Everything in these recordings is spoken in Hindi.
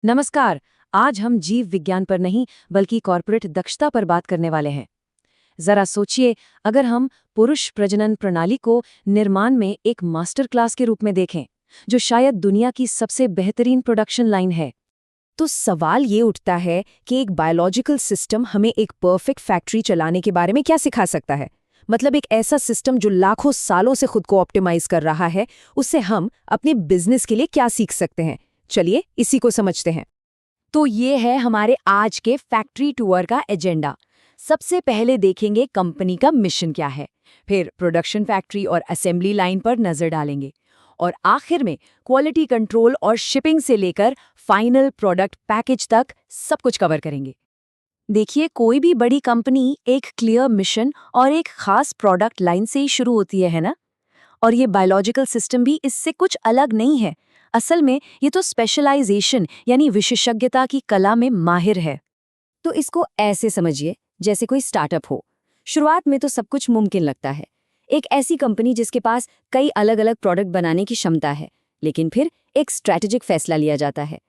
नमस्कार। आज हम जीव विज्ञान पर नहीं बल्कि कॉर्पोरेट दक्षता पर बात करने वाले हैं। जरा सोचिए, अगर हम पुरुष प्रजनन प्रणाली को निर्माण में एक मास्टर क्लास के रूप में देखें, जो शायद दुनिया की सबसे बेहतरीन प्रोडक्शन लाइन है, तो सवाल ये उठता है कि एक बायोलॉजिकल सिस्टम हमें एक परफेक्ट फैक्ट्री चलाने के बारे में क्या सिखा सकता है। मतलब एक ऐसा सिस्टम जो लाखों सालों से खुद को ऑप्टिमाइज कर रहा है, उससे हम अपने बिजनेस के लिए क्या सीख सकते हैं। चलिए इसी को समझते हैं। तो ये है हमारे आज के फैक्ट्री टूर का एजेंडा। सबसे पहले देखेंगे कंपनी का मिशन क्या है, फिर प्रोडक्शन फैक्ट्री और असेंबली लाइन पर नजर डालेंगे, और आखिर में क्वालिटी कंट्रोल और शिपिंग से लेकर फाइनल प्रोडक्ट पैकेज तक सब कुछ कवर करेंगे। देखिए, कोई भी बड़ी कंपनी एक क्लियर मिशन और एक खास प्रोडक्ट लाइन से ही शुरू होती है ना? और ये बायोलॉजिकल सिस्टम भी इससे कुछ अलग नहीं है। असल में ये तो स्पेशलाइजेशन यानी विशेषज्ञता की कला में माहिर है। तो इसको ऐसे समझिए जैसे कोई स्टार्टअप हो। शुरुआत में तो सब कुछ मुमकिन लगता है, एक ऐसी कंपनी जिसके पास कई अलग अलग प्रोडक्ट बनाने की क्षमता है। लेकिन फिर एक स्ट्रैटेजिक फैसला लिया जाता है।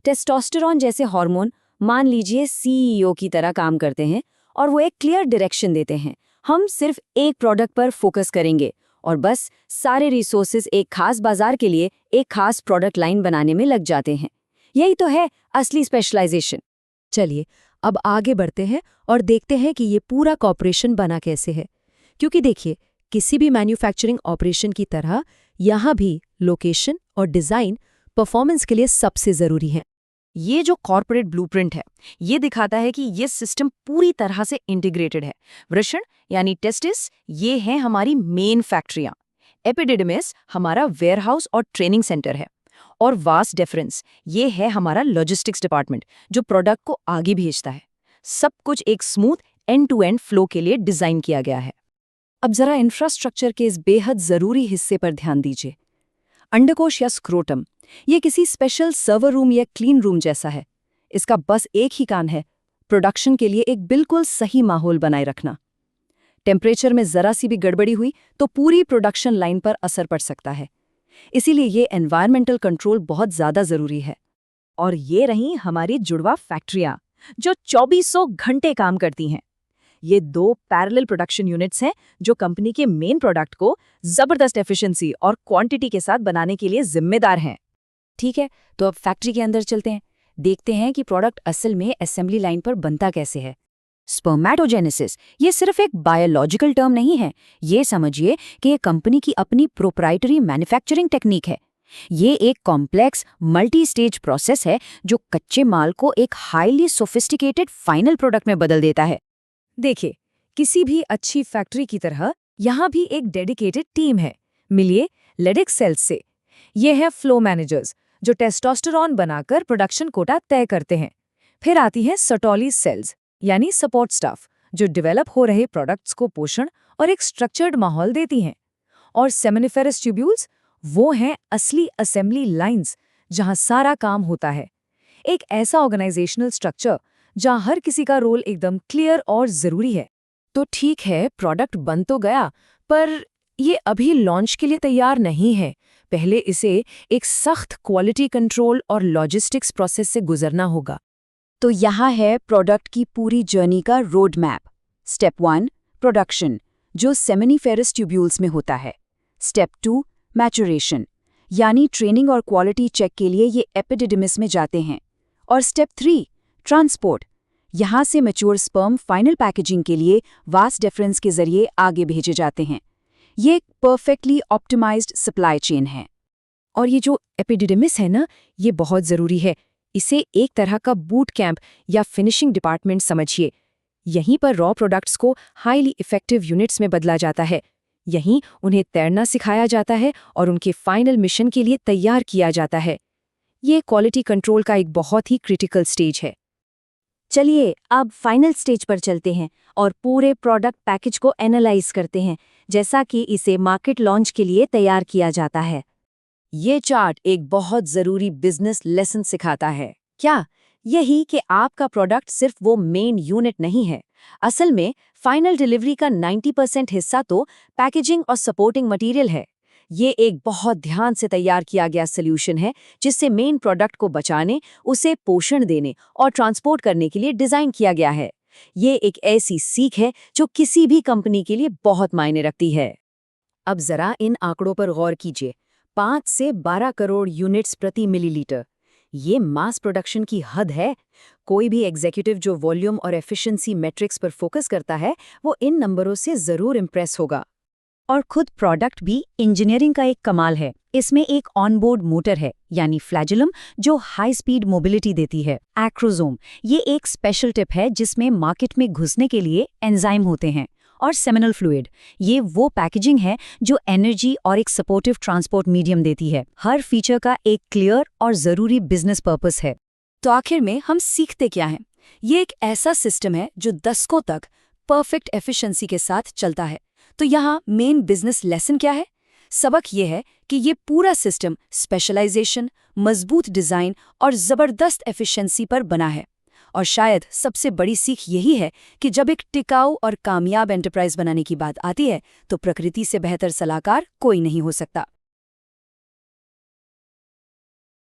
टेस्टोस्टेरोन जैसे हार्मोन मान लीजिए सीईओ की तरह काम करते हैं, और वो एक क्लियर डायरेक्शन देते हैं। हम सिर्फ एक प्रोडक्ट पर फोकस करेंगे और बस सारे रिसोर्सेज एक खास बाजार के लिए एक खास प्रोडक्ट लाइन बनाने में लग जाते हैं। यही तो है असली स्पेशलाइजेशन। चलिए अब आगे बढ़ते हैं और देखते हैं कि ये पूरा कॉर्पोरेशन बना कैसे है। क्योंकि देखिए, किसी भी मैन्युफैक्चरिंग ऑपरेशन की तरह यहाँ भी लोकेशन और डिज़ाइन परफॉर्मेंस के लिए सबसे ज़रूरी है। ये जो कॉर्पोरेट ब्लूप्रिंट है, ये दिखाता है कि ये सिस्टम पूरी तरह से इंटीग्रेटेड है। वृषण यानी टेस्टिस, ये हैं हमारी मेन फैक्ट्रियां। एपिडिडमिस हमारा वेयरहाउस और ट्रेनिंग सेंटर है। और वास डेफरेंस, ये है हमारा लॉजिस्टिक्स डिपार्टमेंट, जो प्रोडक्ट को आगे भेजता है। सब कुछ एक smooth end to end flow के लिए डिजाइन किया गया है। अब जरा इंफ्रास्ट्रक्चर के इस बेहद ज़रूरी हिस्से पर ध्यान दीजिए। अंडकोश या स्क्रोटम, ये किसी स्पेशल सर्वर रूम या क्लीन रूम जैसा है। इसका बस एक ही काम है, प्रोडक्शन के लिए एक बिल्कुल सही माहौल बनाए रखना। टेम्परेचर में जरा सी भी गड़बड़ी हुई तो पूरी प्रोडक्शन लाइन पर असर पड़ सकता है। इसीलिए ये एनवायरमेंटल कंट्रोल बहुत ज़्यादा ज़रूरी है। और ये रही हमारी जुड़वा फैक्ट्रियां, जो 2400 घंटे काम करती हैं। ये 2 पैरेलल प्रोडक्शन यूनिट्स हैं, जो कंपनी के मेन प्रोडक्ट को जबरदस्त एफिशिएंसी और क्वांटिटी के साथ बनाने के लिए जिम्मेदार हैं। ठीक है, तो अब फैक्ट्री के अंदर चलते हैं। देखते हैं कि प्रोडक्ट असल में असेंबली लाइन पर बनता कैसे है। स्पर्मेटोजेनेसिस ये सिर्फ एक बायोलॉजिकल टर्म नहीं है। ये समझिए कि ये कंपनी की अपनी प्रोप्राइटरी मैन्युफैक्चरिंग टेक्निक है। ये एक कॉम्प्लेक्स मल्टी स्टेज प्रोसेस है जो कच्चे माल को एक हाईली सोफिस्टिकेटेड फाइनल प्रोडक्ट में बदल देता है। देखिए, किसी भी अच्छी फैक्ट्री की तरह यहाँ भी एक डेडिकेटेड टीम है। मिलिए लेडिक सेल्स से। ये है फ्लो मैनेजर्स, जो टेस्टोस्टेरोन बनाकर प्रोडक्शन कोटा तय करते हैं। फिर आती हैं सर्टोली सेल्स यानी सपोर्ट स्टाफ, जो डेवलप हो रहे प्रोडक्ट्स को पोषण और एक स्ट्रक्चर्ड माहौल देती हैं। और सेमिनिफेरस ट्यूब्यूल्स, वो हैं असली असेंबली लाइंस, जहां सारा काम होता है। एक ऐसा ऑर्गेनाइजेशनल स्ट्रक्चर जहां हर किसी का रोल एकदम क्लियर और जरूरी है। तो ठीक है, प्रोडक्ट बन तो गया, पर ये अभी लॉन्च के लिए तैयार नहीं है। पहले इसे एक सख्त क्वालिटी कंट्रोल और लॉजिस्टिक्स प्रोसेस से गुजरना होगा। तो यहाँ है प्रोडक्ट की पूरी जर्नी का रोड मैप। स्टेप 1 प्रोडक्शन, जो सेमिनिफेरस ट्यूब्यूल्स में होता है। स्टेप 2 मैचुरेशन, यानी ट्रेनिंग और क्वालिटी चेक के लिए ये एपिडिडमिस में जाते हैं। और स्टेप 3 ट्रांसपोर्ट, यहाँ से मैच्योर स्पर्म फाइनल पैकेजिंग के लिए वास डेफरेंस के जरिए आगे भेजे जाते हैं। ये एक परफेक्टली ऑप्टिमाइज्ड सप्लाई चेन है। और ये जो एपिडिडमिस है ना, ये बहुत ज़रूरी है। इसे एक तरह का बूट कैंप या फिनिशिंग डिपार्टमेंट समझिए। यहीं पर रॉ प्रोडक्ट्स को हाईली इफेक्टिव यूनिट्स में बदला जाता है। यहीं उन्हें तैरना सिखाया जाता है और उनके फाइनल मिशन के लिए तैयार किया जाता है। ये क्वालिटी कंट्रोल का एक बहुत ही क्रिटिकल स्टेज है। चलिए अब फाइनल स्टेज पर चलते हैं और पूरे प्रोडक्ट पैकेज को एनालाइज करते हैं, जैसा कि इसे मार्केट लॉन्च के लिए तैयार किया जाता है। ये चार्ट एक बहुत ज़रूरी बिजनेस लेसन सिखाता है। क्या? यही कि आपका प्रोडक्ट सिर्फ वो मेन यूनिट नहीं है। असल में फाइनल डिलीवरी का 90% हिस्सा तो पैकेजिंग और सपोर्टिंग मटेरियल है। ये एक बहुत ध्यान से तैयार किया गया सॉल्यूशन है जिससे मेन प्रोडक्ट को बचाने, उसे पोषण देने और ट्रांसपोर्ट करने के लिए डिजाइन किया गया है। ये एक ऐसी सीख है जो किसी भी कंपनी के लिए बहुत मायने रखती है। अब जरा इन आंकड़ों पर गौर कीजिए। 5 से 12 करोड़ यूनिट्स प्रति मिलीलीटर, ये मास प्रोडक्शन की हद है। कोई भी एग्जीक्यूटिव जो वॉल्यूम और एफिशिएंसी मैट्रिक्स पर फोकस करता है, वो इन नंबरों से जरूर इंप्रेस होगा। और खुद प्रोडक्ट भी इंजीनियरिंग का एक कमाल है। इसमें एक ऑनबोर्ड मोटर है, यानी फ्लैजुलम, जो हाई स्पीड मोबिलिटी देती है। एक्रोसोम, ये एक स्पेशल टिप है जिसमें मार्केट में घुसने के लिए एंजाइम होते हैं। और सेमिनल फ्लूइड, ये वो पैकेजिंग है जो एनर्जी और एक सपोर्टिव ट्रांसपोर्ट मीडियम देती है। हर फीचर का एक क्लियर और जरूरी बिजनेस पर्पस है। तो आखिर में हम सीखते क्या हैं? ये एक ऐसा सिस्टम है जो दशकों तक परफेक्ट एफिशिएंसी के साथ चलता है। तो यहाँ मेन बिजनेस लेसन क्या है? सबक ये है कि ये पूरा सिस्टम स्पेशलाइजेशन, मजबूत डिजाइन और जबरदस्त एफिशिएंसी पर बना है। और शायद सबसे बड़ी सीख यही है कि जब एक टिकाऊ और कामयाब एंटरप्राइज बनाने की बात आती है, तो प्रकृति से बेहतर सलाहकार कोई नहीं हो सकता।